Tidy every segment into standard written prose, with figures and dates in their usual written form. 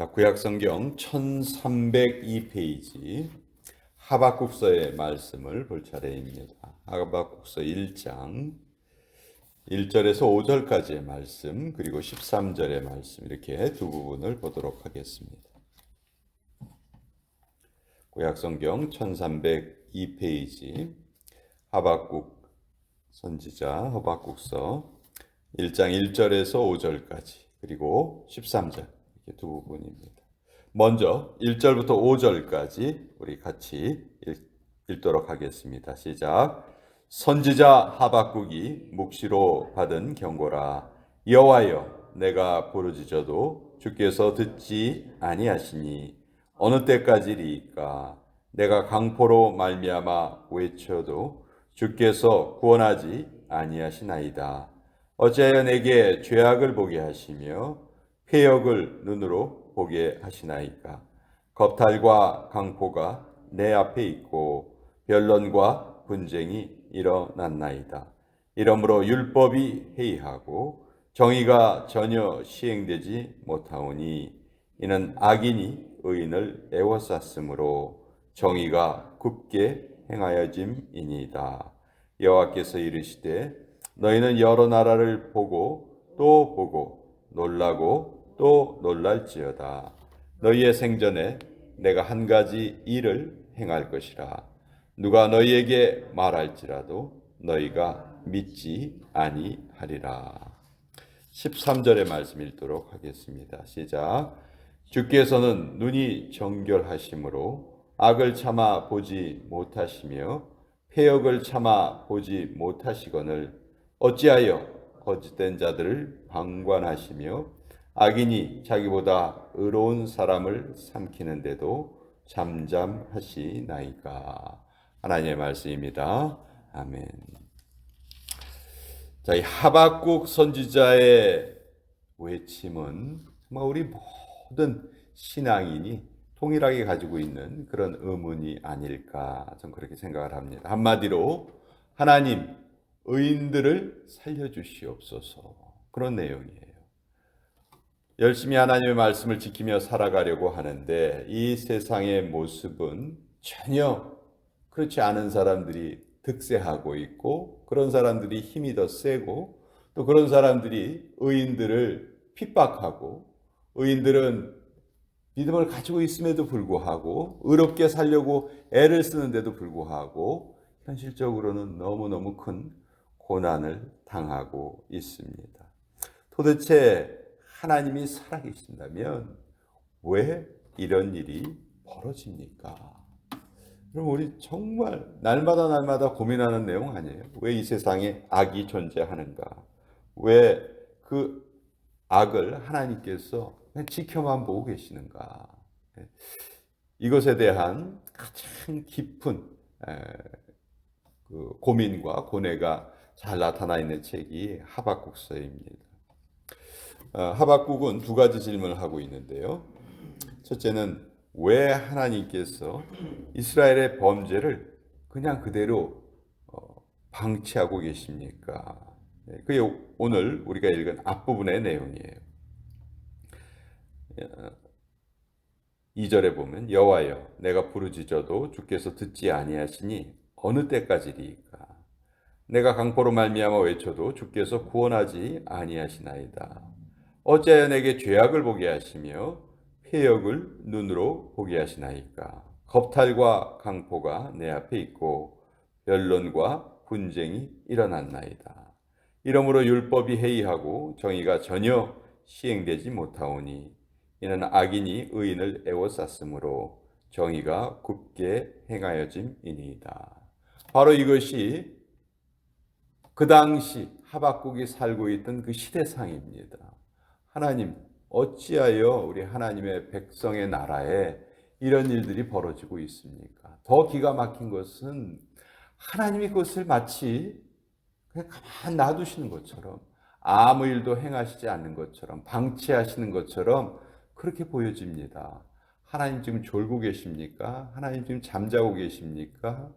자, 구약성경 1302페이지 하박국서의 말씀을 볼 차례입니다. 하박국서 1장 1절에서 5절까지의 말씀, 그리고 13절의 말씀, 이렇게 두 부분을 보도록 하겠습니다. 구약성경 1302페이지 하박국 선지자 하박국서 1장 1절에서 5절까지, 그리고 13절, 이렇게 두 부분입니다. 먼저 1절부터 5절까지 우리 같이 읽도록 하겠습니다. 시작. 선지자 하박국이 묵시로 받은 경고라. 여호와여, 내가 부르짖어도 주께서 듣지 아니하시니 어느 때까지리이까? 내가 강포로 말미암아 외쳐도 주께서 구원하지 아니하시나이다. 어찌하여 내게 죄악을 보게 하시며 폐역을 눈으로 보게 하시나이까? 겁탈과 강포가 내 앞에 있고 변론과 분쟁이 일어났나이다. 이러므로 율법이 해이하고 정의가 전혀 시행되지 못하오니 이는 악인이 의인을 애워쌌으므로 정의가 굳게 행하여짐이니이다. 여호와께서 이르시되 너희는 여러 나라를 보고 또 보고 놀라고 또 놀랄지어다. 너희의 생전에 내가 한 가지 일을 행할 것이라. 누가 너희에게 말할지라도 너희가 믿지 아니하리라. 13절의 말씀 읽도록 하겠습니다. 시작. 주께서는 눈이 정결하심으로 악을 참아 보지 못하시며 폐역을 참아 보지 못하시거늘 어찌하여 거짓된 자들을 방관하시며 악인이 자기보다 의로운 사람을 삼키는데도 잠잠하시나이까? 하나님의 말씀입니다. 아멘. 자, 이 하박국 선지자의 외침은 정말 우리 모든 신앙인이 동일하게 가지고 있는 그런 의문이 아닐까, 저는 그렇게 생각을 합니다. 한마디로 하나님, 의인들을 살려주시옵소서, 그런 내용이에요. 열심히 하나님의 말씀을 지키며 살아가려고 하는데 이 세상의 모습은 전혀 그렇지 않은 사람들이 득세하고 있고, 그런 사람들이 힘이 더 세고, 또 그런 사람들이 의인들을 핍박하고, 의인들은 믿음을 가지고 있음에도 불구하고 의롭게 살려고 애를 쓰는데도 불구하고 현실적으로는 너무너무 큰 고난을 당하고 있습니다. 도대체 하나님이 살아계신다면 왜 이런 일이 벌어집니까? 그럼 우리 정말 날마다 고민하는 내용 아니에요? 왜 이 세상에 악이 존재하는가? 왜 그 악을 하나님께서 그냥 지켜만 보고 계시는가? 이것에 대한 가장 깊은 그 고민과 고뇌가 잘 나타나 있는 책이 하박국서입니다. 하박국은 두 가지 질문을 하고 있는데요. 첫째는 왜 하나님께서 이스라엘의 범죄를 그냥 그대로 방치하고 계십니까? 그게 오늘 우리가 읽은 앞부분의 내용이에요. 2절에 보면 여호와여, 내가 부르짖어도 주께서 듣지 아니하시니 어느 때까지리이까? 내가 강포로 말미암아 외쳐도 주께서 구원하지 아니하시나이다. 어찌하여 내게 죄악을 보게 하시며 폐역을 눈으로 보게 하시나이까? 겁탈과 강포가 내 앞에 있고 변론과 분쟁이 일어났나이다. 이러므로 율법이 해이하고 정의가 전혀 시행되지 못하오니 이는 악인이 의인을 애워쌌으므로 정의가 굳게 행하여짐이니이다. 바로 이것이 그 당시 하박국이 살고 있던 그 시대상입니다. 하나님, 어찌하여 우리 하나님의 백성의 나라에 이런 일들이 벌어지고 있습니까? 더 기가 막힌 것은 하나님이 그것을 마치 그냥 가만 놔두시는 것처럼, 아무 일도 행하시지 않는 것처럼, 방치하시는 것처럼 그렇게 보여집니다. 하나님 지금 졸고 계십니까? 하나님 지금 잠자고 계십니까?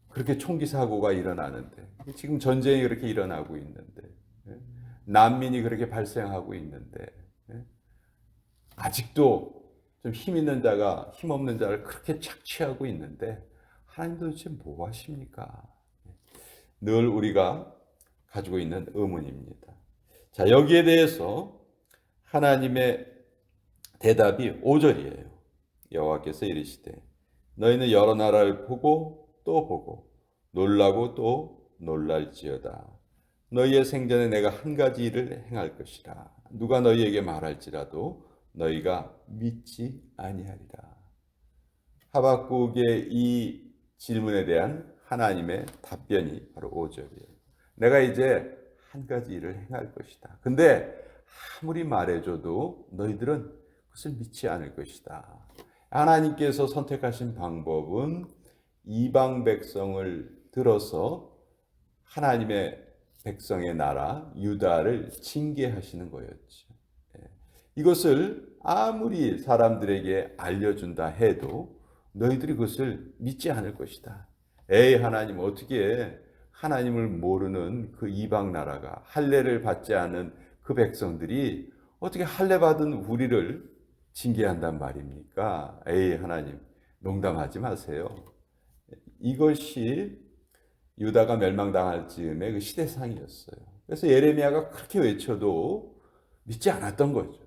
그렇게 총기 사고가 일어나는데, 지금 전쟁이 그렇게 일어나고 있는데, 난민이 그렇게 발생하고 있는데, 아직도 좀 힘 있는 자가 힘 없는 자를 그렇게 착취하고 있는데 하나님 도대체 뭐 하십니까? 늘 우리가 가지고 있는 의문입니다. 자, 여기에 대해서 하나님의 대답이 5절이에요. 여호와께서 이르시되 너희는 여러 나라를 보고 또 보고 놀라고 또 놀랄지어다. 너희의 생전에 내가 한 가지 일을 행할 것이라. 누가 너희에게 말할지라도 너희가 믿지 아니하리라. 하박국의 이 질문에 대한 하나님의 답변이 바로 5절이에요. 내가 이제 한 가지 일을 행할 것이다. 근데 아무리 말해줘도 너희들은 그것을 믿지 않을 것이다. 하나님께서 선택하신 방법은 이방 백성을 들어서 하나님의 백성의 나라 유다를 징계하시는 거였죠. 이것을 아무리 사람들에게 알려준다 해도 너희들이 그것을 믿지 않을 것이다. 에이, 하나님 어떻게 하나님을 모르는 그 이방 나라가 할례를 받지 않은 그 백성들이 어떻게 할례 받은 우리를 징계한단 말입니까? 에이, 하나님 농담하지 마세요. 이것이 유다가 멸망당할 즈음의 그 시대상이었어요. 그래서 예레미야가 그렇게 외쳐도 믿지 않았던 거죠.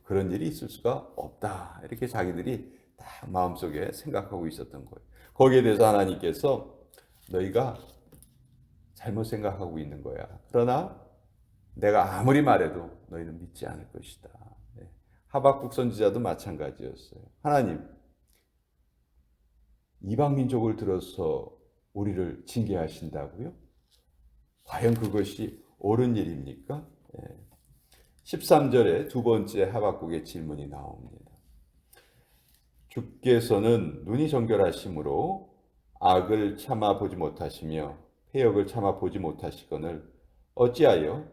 그런 일이 있을 수가 없다. 이렇게 자기들이 다 마음속에 생각하고 있었던 거예요. 거기에 대해서 하나님께서 너희가 잘못 생각하고 있는 거야. 그러나 내가 아무리 말해도 너희는 믿지 않을 것이다. 하박국 선지자도 마찬가지였어요. 하나님, 이방 민족을 들어서 우리를 징계하신다고요? 과연 그것이 옳은 일입니까? 13절에 두 번째 하박국의 질문이 나옵니다. 주께서는 눈이 정결하심으로 악을 참아 보지 못하시며 패역을 참아 보지 못하시거늘 어찌하여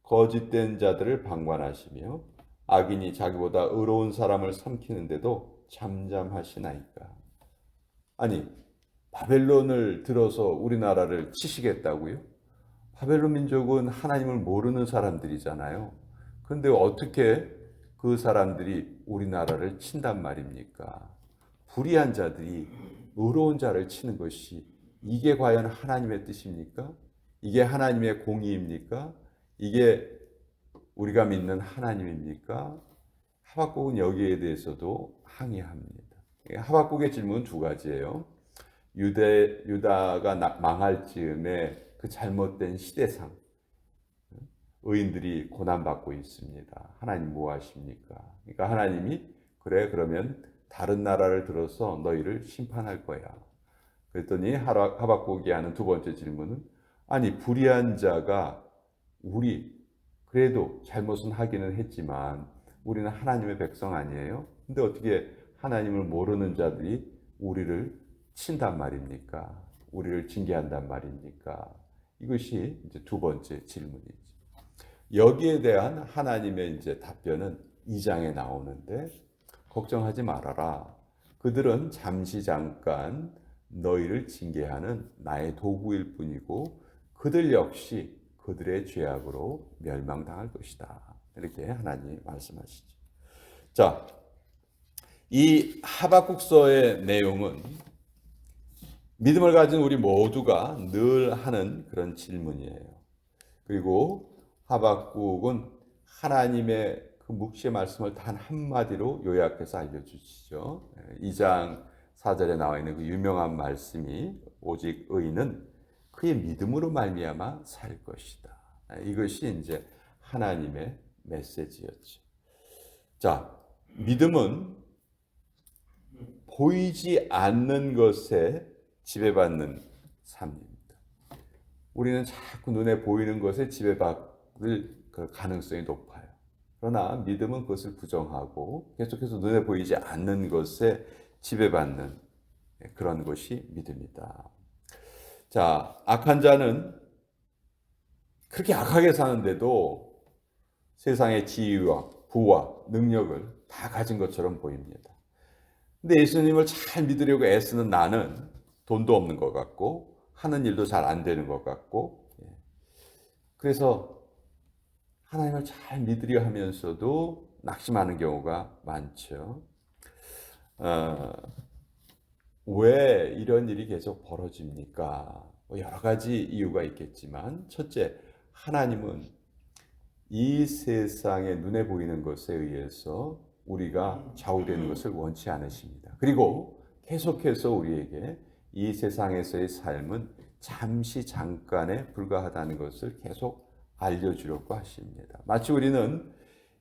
거짓된 자들을 방관하시며 악인이 자기보다 의로운 사람을 삼키는데도 잠잠하시나이까? 아니, 바벨론을 들어서 우리나라를 치시겠다고요? 바벨론 민족은 하나님을 모르는 사람들이잖아요. 그런데 어떻게 그 사람들이 우리나라를 친단 말입니까? 불의한 자들이 의로운 자를 치는 것이 이게 과연 하나님의 뜻입니까? 이게 하나님의 공의입니까? 이게 우리가 믿는 하나님입니까? 하박국은 여기에 대해서도 항의합니다. 하박국의 질문은 두 가지예요. 유다가 망할 즈음에 그 잘못된 시대상, 의인들이 고난받고 있습니다. 하나님 뭐 하십니까? 그러니까 하나님이 그래 그러면 다른 나라를 들어서 너희를 심판할 거야. 그랬더니 하박국이 하는 두 번째 질문은 아니 불의한 자가 우리 그래도 잘못은 하기는 했지만 우리는 하나님의 백성 아니에요? 근데 어떻게 하나님을 모르는 자들이 우리를 친단 말입니까? 우리를 징계한단 말입니까? 이것이 이제 두 번째 질문이죠. 여기에 대한 하나님의 이제 답변은 2장에 나오는데 걱정하지 말아라. 그들은 잠시 잠깐 너희를 징계하는 나의 도구일 뿐이고 그들 역시 그들의 죄악으로 멸망당할 것이다. 이렇게 하나님이 말씀하시죠. 자, 이 하박국서의 내용은 믿음을 가진 우리 모두가 늘 하는 그런 질문이에요. 그리고 하박국은 하나님의 그 묵시의 말씀을 단 한마디로 요약해서 알려주시죠. 2장 4절에 나와 있는 그 유명한 말씀이 오직 의인은 그의 믿음으로 말미암아 살 것이다. 이것이 이제 하나님의 메시지였죠. 자, 믿음은 보이지 않는 것에 지배받는 삶입니다. 우리는 자꾸 눈에 보이는 것에 지배받을 가능성이 높아요. 그러나 믿음은 그것을 부정하고 계속해서 눈에 보이지 않는 것에 지배받는 그런 것이 믿음이다. 자, 악한 자는 그렇게 악하게 사는데도 세상의 지위와 부와 능력을 다 가진 것처럼 보입니다. 근데 예수님을 잘 믿으려고 애쓰는 나는 돈도 없는 것 같고 하는 일도 잘 안 되는 것 같고 그래서 하나님을 잘 믿으려 하면서도 낙심하는 경우가 많죠. 왜 이런 일이 계속 벌어집니까? 여러 가지 이유가 있겠지만, 첫째, 하나님은 이 세상의 눈에 보이는 것에 의해서 우리가 좌우되는 것을 원치 않으십니다. 그리고 계속해서 우리에게 이 세상에서의 삶은 잠시 잠깐에 불과하다는 것을 계속 알려주려고 하십니다. 마치 우리는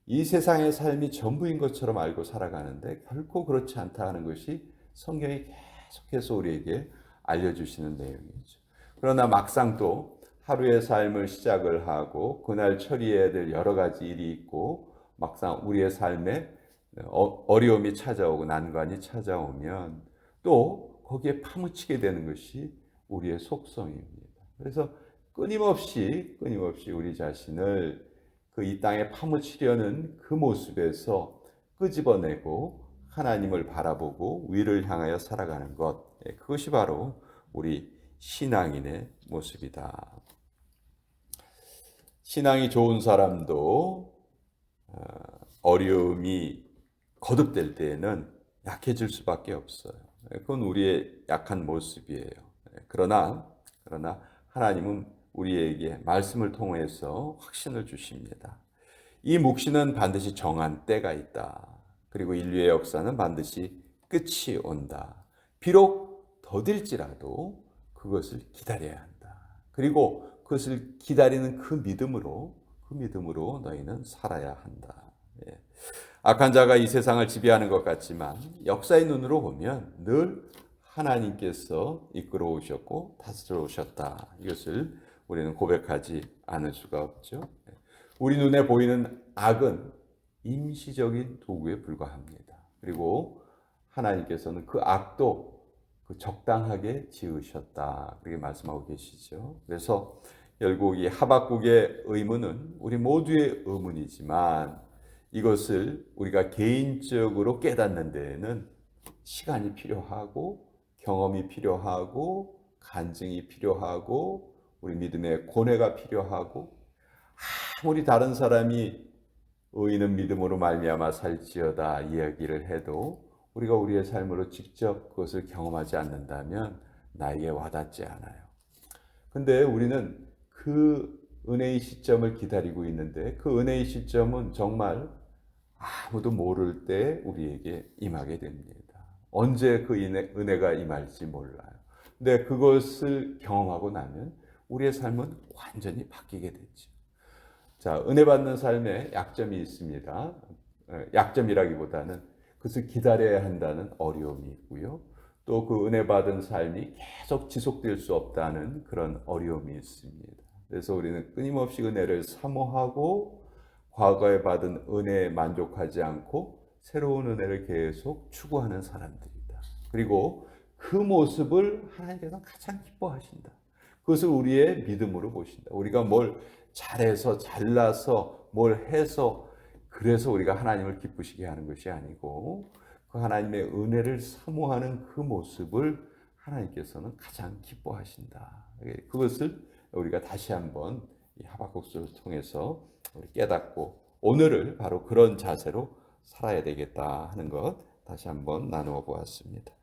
이 세상의 삶이 전부인 것처럼 알고 살아가는데 결코 그렇지 않다는 것이 성경이 계속해서 우리에게 알려주시는 내용이죠. 그러나 막상 또 하루의 삶을 시작을 하고 그날 처리해야 될 여러 가지 일이 있고 막상 우리의 삶에 어려움이 찾아오고 난관이 찾아오면 또 거기에 파묻히게 되는 것이 우리의 속성입니다. 그래서 끊임없이 우리 자신을 그 이 땅에 파묻히려는 그 모습에서 끄집어내고 하나님을 바라보고 위를 향하여 살아가는 것, 그것이 바로 우리 신앙인의 모습이다. 신앙이 좋은 사람도 어려움이 거듭될 때에는 약해질 수밖에 없어요. 그건 우리의 약한 모습이에요. 그러나 하나님은 우리에게 말씀을 통해서 확신을 주십니다. 이 묵시는 반드시 정한 때가 있다. 그리고 인류의 역사는 반드시 끝이 온다. 비록 더딜지라도 그것을 기다려야 한다. 그리고 그것을 기다리는 그 믿음으로 너희는 살아야 한다. 악한 자가 이 세상을 지배하는 것 같지만 역사의 눈으로 보면 늘 하나님께서 이끌어 오셨고 다스려 오셨다. 이것을 우리는 고백하지 않을 수가 없죠. 우리 눈에 보이는 악은 임시적인 도구에 불과합니다. 그리고 하나님께서는 그 악도 적당하게 지으셨다. 그렇게 말씀하고 계시죠. 그래서 결국 이 하박국의 의문은 우리 모두의 의문이지만 이것을 우리가 개인적으로 깨닫는 데에는 시간이 필요하고 경험이 필요하고 간증이 필요하고 우리 믿음의 고뇌가 필요하고 아무리 다른 사람이 의인은 믿음으로 말미암아 살지어다 이야기를 해도 우리가 우리의 삶으로 직접 그것을 경험하지 않는다면 나에게 와닿지 않아요. 근데 우리는 그 은혜의 시점을 기다리고 있는데 그 은혜의 시점은 정말 아무도 모를 때 우리에게 임하게 됩니다. 언제 그 은혜가 임할지 몰라요. 근데 그것을 경험하고 나면 우리의 삶은 완전히 바뀌게 되죠. 자, 은혜 받는 삶에 약점이 있습니다. 약점이라기보다는 그것을 기다려야 한다는 어려움이 있고요. 또 그 은혜 받은 삶이 계속 지속될 수 없다는 그런 어려움이 있습니다. 그래서 우리는 끊임없이 은혜를 사모하고 과거에 받은 은혜에 만족하지 않고 새로운 은혜를 계속 추구하는 사람들이다. 그리고 그 모습을 하나님께서 가장 기뻐하신다. 그것을 우리의 믿음으로 보신다. 우리가 뭘 잘해서 잘나서 뭘 해서 그래서 우리가 하나님을 기쁘시게 하는 것이 아니고 그 하나님의 은혜를 사모하는 그 모습을 하나님께서는 가장 기뻐하신다. 그것을 우리가 다시 한번 이 하박국서를 통해서 우리 깨닫고 오늘을 바로 그런 자세로 살아야 되겠다 하는 것 다시 한번 나누어 보았습니다.